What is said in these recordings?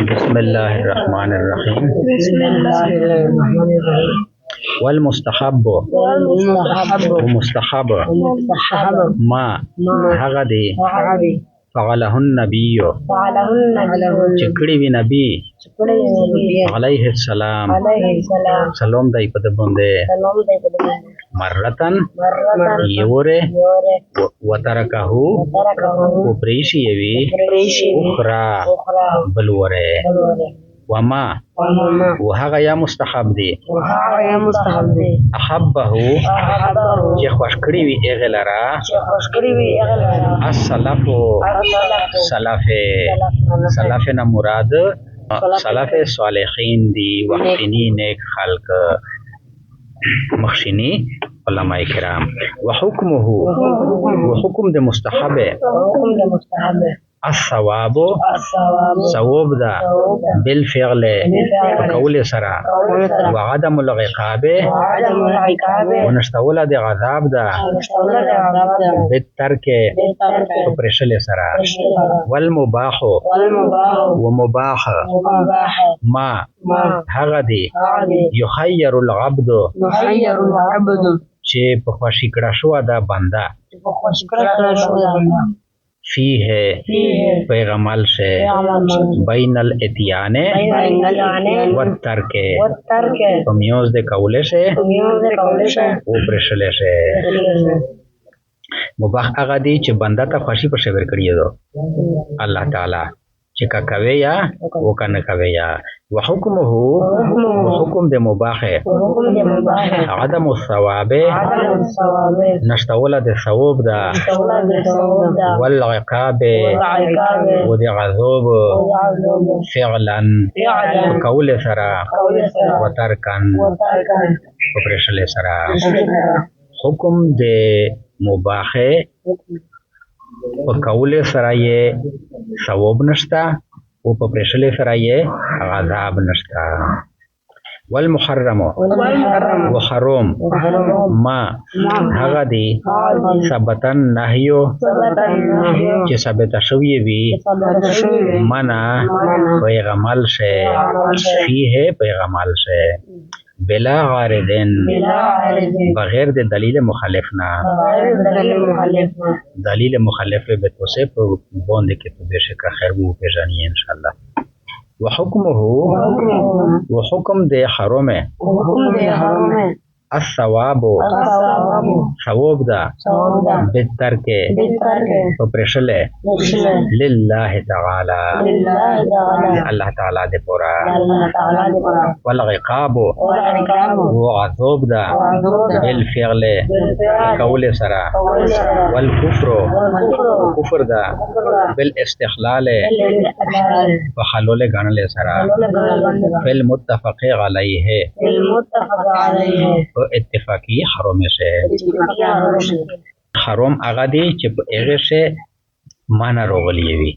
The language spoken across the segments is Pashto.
بسم الله الرحمن الرحیم. بسم الله الرحمن الرحیم. والمستحب ومستحب ما هغه دی فعله النبی چې کړي وي نبی علیه السلام سلام دی په د باندې مرتن یوره وترکه او پریشی وی اخرى بلوره وما وهغه یا مستحب دی احبه چې خوش کړي وي هغه لرا السلف سلف نه مراد سلف صالحین دی وحسنی نیک خلق مخشنی علماء کرام وحکمه وحکم د مستحب الثواب ثواب دا بالفعل قول سرا وعدم العقاب ونشتول د عذاب دا بالترك پرشل سرا والمباح ومباح ما هغه دی یخیر العبد چې په خوشی کړه شو دا بنده فيه پیغمال سے بین الاتیان والترک میوز دے قولے سے او پرشلے سے مباح اغا دی چه بندہ تا خوشی پر شبر کریے دو اللہ تعالی چه کا کوے یا وہ کا نکوے یا وحکمه وحکم دے مباح عدم الثواب نشتول دے ثواب دا والعقاب و دے عذاب فعلا قول سرا و ترکن و پرشل سرا حکم دے مباح و قول سرا یہ ثواب نشتا او په پرشلې سره یې عذاب نشتا والمحرم وحرام ما هغه دی ثبتن نهیو چې ثابت شوی وي منع پیغمال شه فيه پیغمال شه بلا غاردن بغیر د دلیل مخالفنا دلیل مخالف به توصف باندې کې په بشک خیر وو پیژنی ان شاء الله وحکمه وحکم د حرامه الثواب ثواب دا بالترک پرشله لله تعالی الله تعالی دې پورا والعقاب وعذاب دا بالفعل قول سرا والكفر کفر دا بالاستحلال وحلول غنل سرا فالمتفق علیه اتفاقی حرام سے حرام هغه دی چې په هغه شی معنا راغلی وي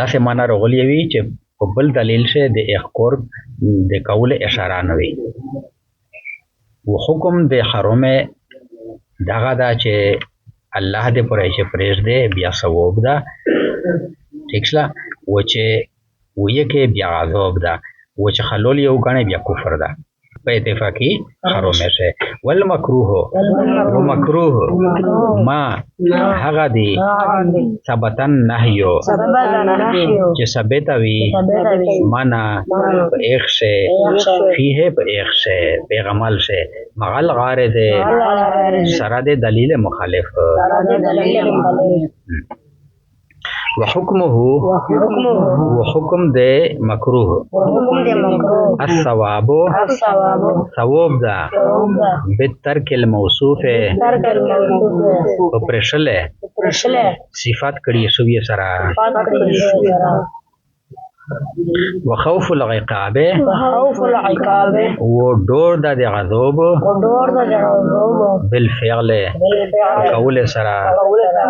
دا سه معنا راغلی وي چې په بل دلیل شه د اخکور د قول اشاره نه وي و حکم د حرام دغه دا چې الله دې پرې چې پرېږ دې بیا ثواب ده ٹھیک شلا و چې وې کې بیا عذاب ده و چې خلول یو غنه بیا کفر ده په اتفاقی حرام شه والمکروه ومکروه ما هغه دی ثبتن نهیو چې ثابت وي معنا په ایک شه فيه په ایک شه پیغمال شه مغل غارد سره د دلیل مخالف وحکمه وحکم دے مکروه الثواب ثواب دا بالترک الموصوف پرشله صفات کړي شوی سره وخوف العقاب ودور دا د عذاب بالفعل قول سرا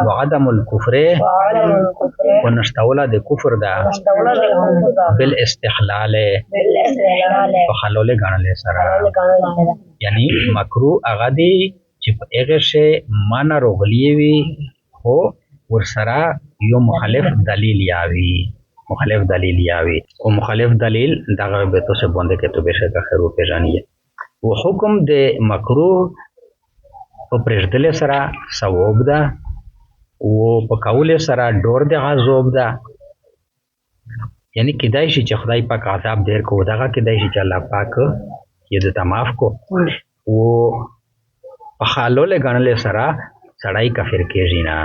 وعدم الكفر ونشتول د کفر دا بالاستحلال وحلول غنل سرا یعنی مکروه هغه دی چې په هغه شی معنا روغلی وي هو ورسره یو مخالف دلیل یاوي مختلف دلیل یاوی او مختلف دلیل دغه به تو سے بونده کې تو بشه د خیرو پیژانیه او حکم د مکروه په پرېږدلې سره ثواب ده او په کولې سره ډور د غضب ده یعنی کدای شي چې خدای پاک عذاب دیر کو دغه کدای شي چې الله پاک یې د تماف کو او په خالوله غنلې سره سړی کافر کېږي نه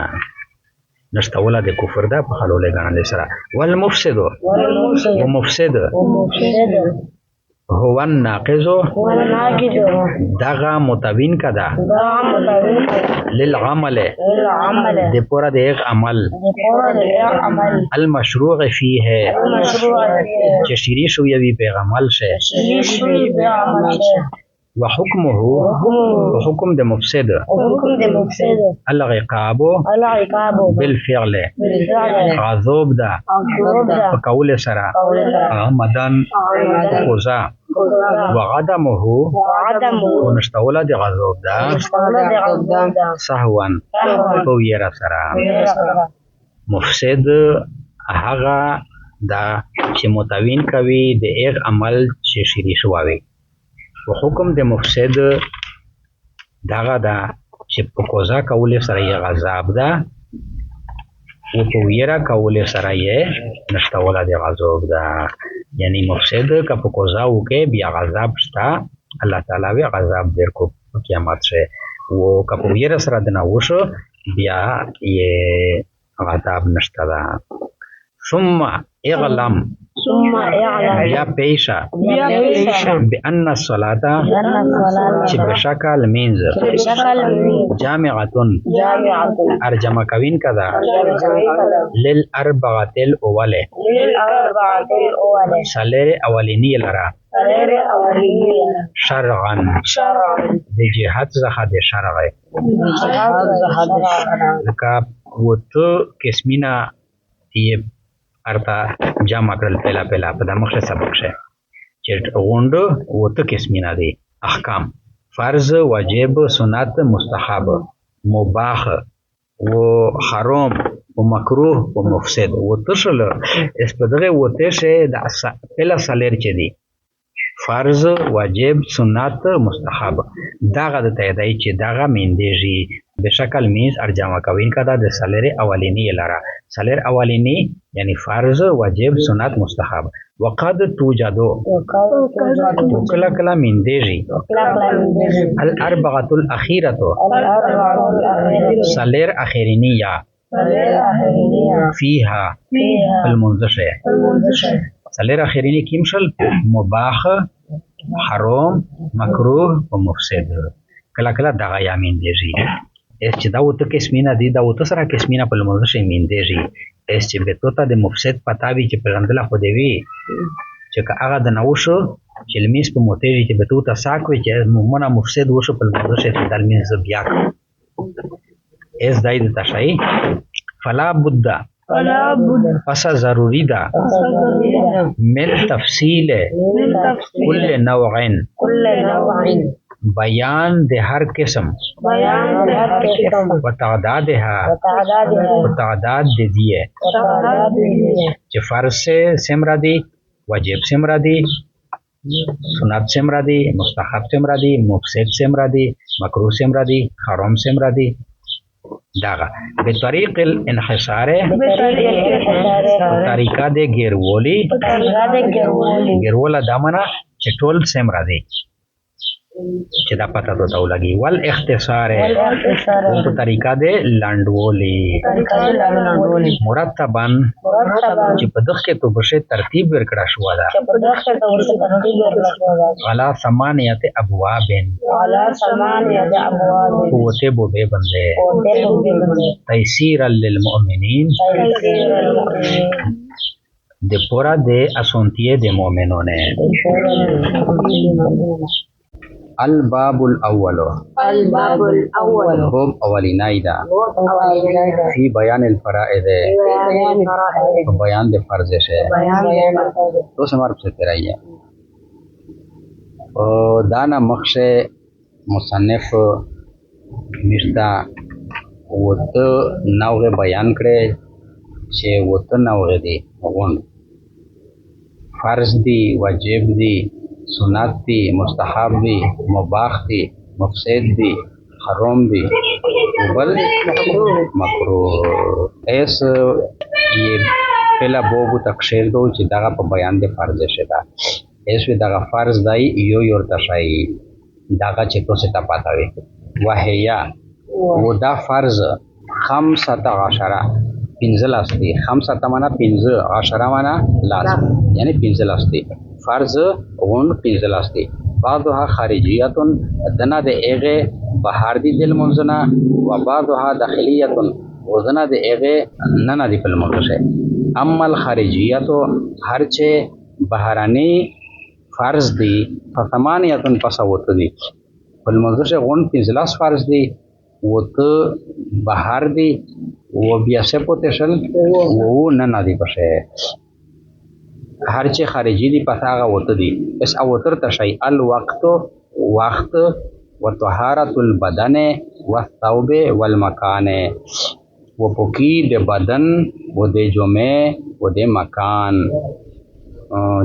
نشتوله د کفر ده په خالوله غنلې سره والمفسد ومفسد هو الناقض دغه متوین کده للعمل د پورا د یک عمل المشروع فيه چې شری شو یوی پیغمبر شه وحكمه وحكم د مفسد العقاب بالفعل عذاب ده فقول سرا مدن قوزا وعدمه ونشتول د عذاب ده سهوا فويرا سرا مفسد هغه دا چې متوین کوي د یک عمل چې شری شوی و حکم د مفسد دغه دا چې په قضا کولې سره یې عذاب ده او په ویره کولې سره یې نشتوله د عذاب ده یعنی مفسد که په قضا وکړي بیا عذاب شته الله تعالی وی عذاب در کو قیامت شه او که په ویره سره د نه وشو بیا یې عذاب نشته ده ثم اعلم بیا پیشا بأن الصلاة چې بشکل مینز جامعتون ارجمع کوین کدا للاربعة الاوله سالر اولینی لرا شرعا د جهاد زخه د شرع لکه وته قسمینا یې ارتا جمع کړل پهلا په د مخه سبق شه چې غوندو وته قسمینا دي احکام فرض واجب سنت مستحب مباح و حرام و مکروه و مفسد وته شل اس په دغه وته شه د پهلا سالر چي دي فرض واجب سنت مستحب داغه د تایدای چې داغه میندېږي بشکل میز ارجمع کوین کدا د سالر اولینی لرا سالر اولینی یعنی فرض واجب سنت مستحب وقد توجدو وکلا کلا میندېږي الاربعه الاخيره سالر اخرینیه فيها المنزشه سالر اخرینی کیم شل مباح حرام مکروه و مفسد کلا کلا دغه یا میندېږي اس چې دا وته قسمینا دي دا وته سره قسمینا په لمونځ شي میندېږي اس چې به تو ته د مفسد پتا وی چې پیغمبر خو دی وی چې هغه د نوشو چې لمیس په موتېږي چې به تو ته ساک وی چې مونږه مفسد وشو په لمونځ شي د لمیس بیا اس دای د تشای فلا بد پس ضروری ده من تفصیل کل نوعین بیان د هر قسم و تعدادها و تعداد د دیه چې فرض سمرا دی واجب سمرا دی سنت سمرا دی مستحب سمرا دی مفسد سمرا دی مکروه سمرا دی حرام سمرا دی داغه به طریق الانحصار طریقه د ګیرولا دمنه چې ټول سمرا دی چې دا پته ته ولګي ول اختصار په طریقه د لاندولي مرتبا چې په دغه کې تو بشه ترتیب ورکړه شو دا غلا ثمانیت ابواب قوت بو به بنده تيسير للمؤمنين د پورا د اسونتیه د مؤمنونه الباب الاول باب اولینایدا فی بیان الفرائض بیان د فرض شه تو سمار سے تیرایه او دانا مخشه مصنف مشتا وته نوغه بیان کړي چې وته نوغه دی وګون فرض دی، واجب دی، سنت دی، مستحب دی، مباح دی، مفسد دی، حرام دی، بل مکروه. ایس یہ پہلا بوبو تقشیر دو چې دغه په بیان د فرض شدا ایس وی دغه فرض دای یو یو تشای دغه چې تو څه پاتا وي وهیا و دا فرض 15 پنځل استی 15 معنا 15 معنا لاس یعنی پنځل استی فرض اون پنځل استی بعضها خارجیاتن دنا د ایغه بهار دی دل منزنا و بعضها داخلیاتن وزنا د ایغه ننا دی په منزه اما الخارجیاتو هرچه بهرانی فرض دی فثمانیاتن پسوت دی په منزه غون پنځلاس فرض دی وته بهار دی و بیا سپوتشل و ننا دی پشه هرچه خارجی دی پس آغا وته دی اس اوتر تشای الوقت وقت و طهارت البدن و الثوب والمکان و پوکی د بدن و د جمعه و د مکان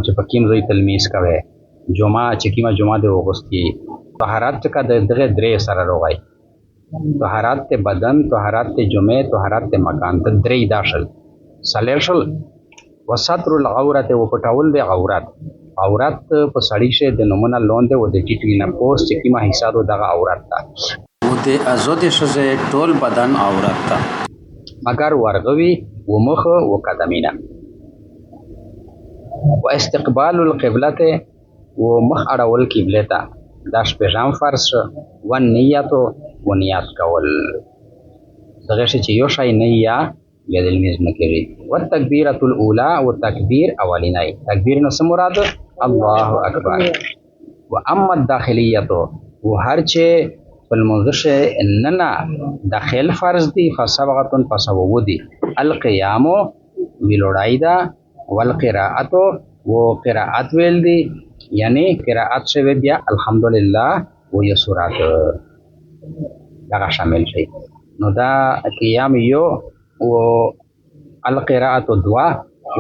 چې پکیم زوی تلمیز کوي جمعه چې کیما جمعه د وغستی طهارت کا د دغه درې سره روغای طهارت بدن طهارت جمعه طهارت مکان ته درې داخل سلیشل وستر العورت و پټاول د عورت عورت په سړی شه د نمونه لون دی و د ټیټی نه پوسټ چې کیما حساب دغه عورت تا و د ازود شزه ټول بدن عورت تا مگر ورغوي و مخ و قدمینا و استقبال القبلة و مخ اړول قبله ته دا شپږم فرض و نیت و نیت کول دغه چې یو شای نیا بیا د لمیز نکړي و تکبیرۃ الاولى و تکبیر اولینای تکبیر نو مراد الله اکبر و اما الداخلیت و هر چې په منځه اننا داخل فرض دی فسبغه فسبو دی القيام ویلوړایدا والقراءت و قراءت ویل دی یعنی قراءت سے بیا الحمدللہ و یہ سورات دغه شامل شي نو دا قیام یو و القراءت دوا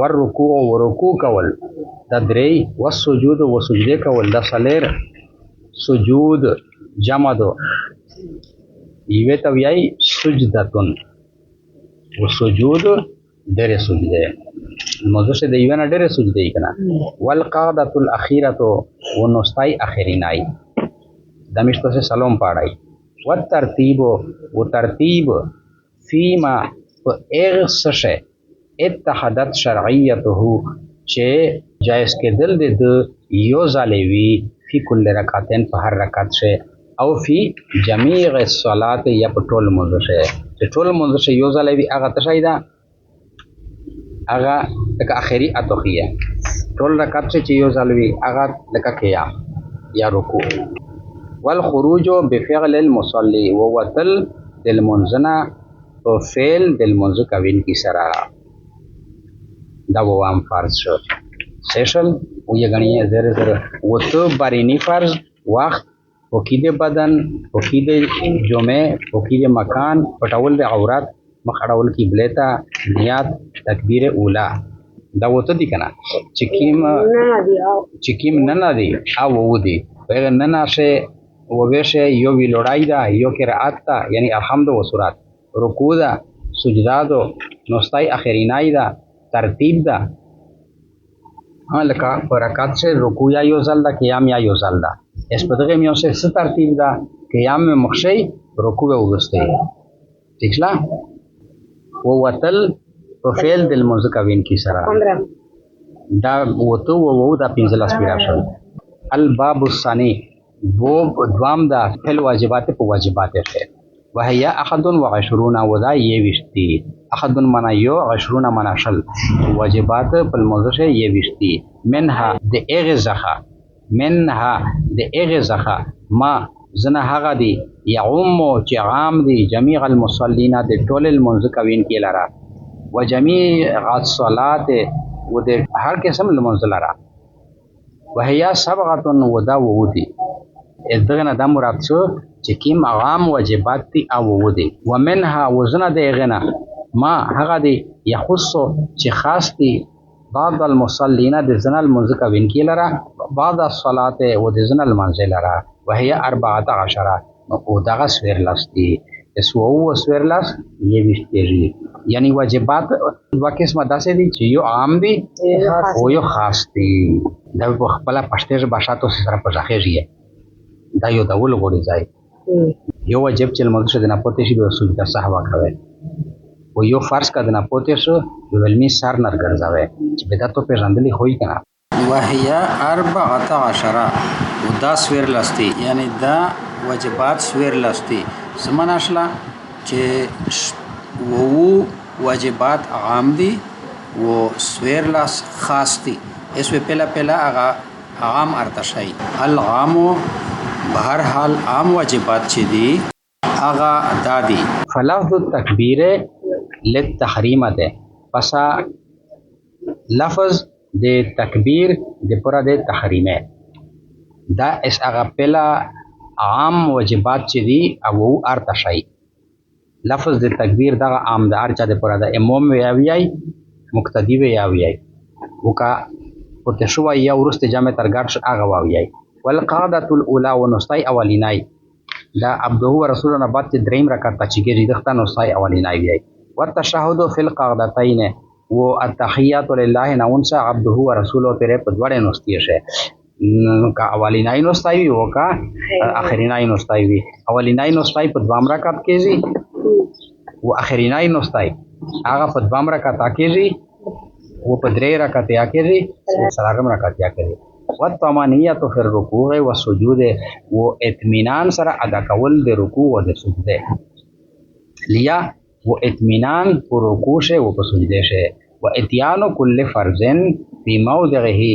والركوع ورکوع کول دا درې والسجود و سجده کول دا سلیر سجود جمع دو یوه ته ویای سجدتون و سجود ډېر سجده موضوع د یوه نه ډېر سجده کنا والقاعده الاخيره و نستای اخرینای دمشتو سے سلام پاڑای والترتیب و ترتیب فیما اغسشه اتحادت شرعیته چې جایز کېدل د یو ځلوي فی کل رکعتین په هر رکعت شه او فی جمیع الصلات یا په ټول منځ شه چې ټول منځ شه یو ځلوي هغه تشایدا هغه لکه اخری اتوخیه ټول رکعت چې یو ځلوي هغه لکه قیام یا رکوع والخروج بفعل المصلي ووتل للمنزنا تو فعل دلمنځ کوین کی سرا دا وام فرض شو سیشل و یہ غنیه زر زر و تو بارینی فرض وقت وکید بدن وکید جمعه وکید مکان پټول د عورت مخړول کی بلیتا نیات تکبیر اولا دا وته دي کنه چکیم نه دی او ودی پیغه نه شه و ویشه یو ویلوړای دا یو قرات تا یعنی الحمد و سورات رکوع دا سجدا دو نستای اخرینای دا ترتیب دا لکه پر رکعت سے رکوع یا یو ځل دا قیام یا یو ځل دا اس په دغه میو سے څه ترتیب دا قیام میں مخشی رکوع وګسته ٹھیک لا و وتل په فعل دل منځ کوین کی سره دا وته و دا پنځه لاس پیرا شول الباب الثانی وہ دوام دا فعل واجبات په واجبات ہے وهي 21 ودا یہ وشتی 21 یو 20 منا شل واجبات په موضوع یہ وشتی منها د اغزخه ما زنه هغه دی يعم چې عام دی جميع المصلين د ټول المنځ کوین کې لرا وجميع الصلاه و د هر قسم المنځ لرا وهي 7 ودا ودی دغه نه د مراد شو چې کیم عام واجبات دي او ودی ومنها وزنه د غنا ما هغه دی یخص چې خاص دي بعض المصلین د زنا المنځ کوونکي لره بعض الصلات و د زنا المنځ لره وهي 14 او دغه سویرلس دي اسو سویرلس یویشت پیږي یعنی واجبات دوه قسمه داسې دي چې یو عام دي او یو خاص دي دا په خپل پښتو ژبه شاتو سره په ځخېږي دا یو ډول غوړي ځای یو واجب چې المنځ د نه پته شي به سجده سهوا کوي و یو فرض کا د نه پته شو د علمي سر نر ګرځاوي چې به دا ته پیژندلې خوې کنه وهي 14 ودا سویرلس دي یعنی دا واجبات سویرلس دي زمانه شلا چې وو واجبات عام دي و سویرلس خاص دي اسوه پہلا آغا عام ارتشای العام بہر حال عام واجبات چی دی آغا دادی فلفظ التکبیر للتحریم ده پسا لفظ د تکبیر د پورا د تحریمه دا اس آغا پہلا عام واجبات چی دی او ارتشای لفظ د تکبیر دا عام د ارچا د پورا د امام ویاویای مقتدی ویاویای وکا پتشوا یا ورست جامع ترګار شو هغه واویای والقاعده الاولى ونستای اولینای دا عبده و رسولنا بعد دریم رکعت چې کېږي دغه نستای اولینای ویای والتشهد فی القاعدتین و التحیات لله نونسا عبده و رسوله پر په دوړې نستای شه کا اولینای نستای وی وکا اخرینای نستای وی اولینای نستای په دوام رکعت کېږي و اخرینای نستای هغه په دوام رکعت کېږي वो पदरे रकत या करी सलागम रकत या करी والطمانية في الركوع والسجود वो اطمینان سره ادا کول د رکوع او د سجده لیا वो اطمینان په رکوع شه او په سجده شه و اتيان كل فرض في موضعه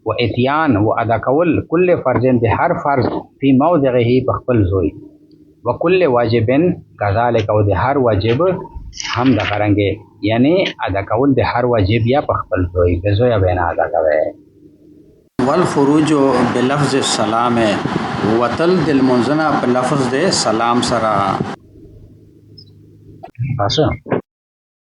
و اتيان و ادا کول كل فرض د هر فرض في موضعه په خپل ځای و كل واجب كذلك او د هر واجب هم د قرانګه یعنی ادا کول د هر واجب یا په خپل ځای به زویا بنا ادا کوي والخروج بلفظ السلام وتل دل منزنا په لفظ د سلام سره پاسه